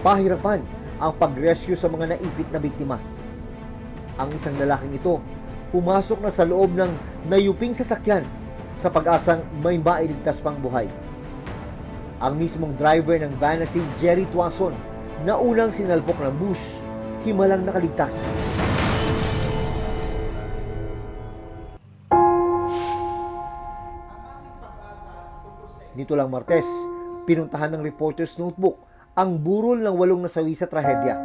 pahirapan ang pag-rescue sa mga naipit na biktima. Ang isang lalaking ito, pumasok na sa loob ng nayuping sasakyan sa pag-asang may mailigtas pang buhay. Ang mismong driver ng van na si Jerry Tuason na unang sinalpok ng bus, himalang nakaligtas. Nito lang Martes, pinuntahan ng Reporter's Notebook ang burol ng 8 nasawi sa trahedya.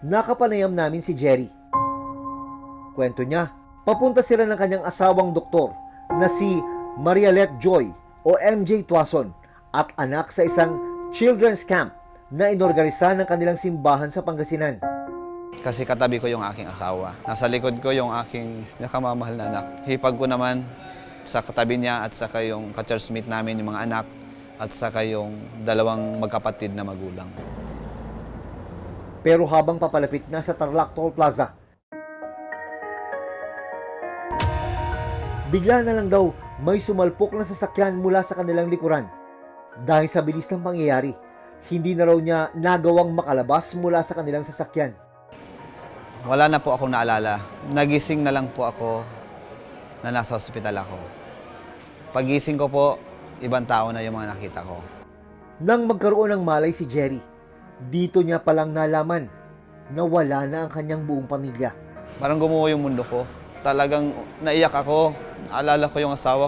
Nakapanayam namin si Jerry. Kwento niya, papunta sila ng kanyang asawang doktor na si Marialet Joy o MJ Tuason at anak sa isang children's camp na inorganisa ng kanilang simbahan sa Pangasinan. Kasi katabi ko yung aking asawa. Nasa likod ko yung aking nakamamahal na anak. Hipag ko naman sa katabi niya at saka yung ka-churchmate namin, yung mga anak, at saka yung 2 magkapatid na magulang. Pero habang papalapit na sa Tarlac Toll Plaza, bigla na lang daw may sumalpok na sasakyan mula sa kanilang likuran. Dahil sa bilis ng pangyayari, hindi na raw niya nagawang makalabas mula sa kanilang sasakyan. Wala na po akong naalala. Nagising na lang po ako na nasa ospital ako. Pagising ko po, ibang tao na yung mga nakita ko. Nang magkaroon ng malay si Jerry, dito niya palang nalaman na wala na ang kanyang buong pamilya. Parang gumuho yung mundo ko. Talagang naiyak ako. Naalala ko yung asawa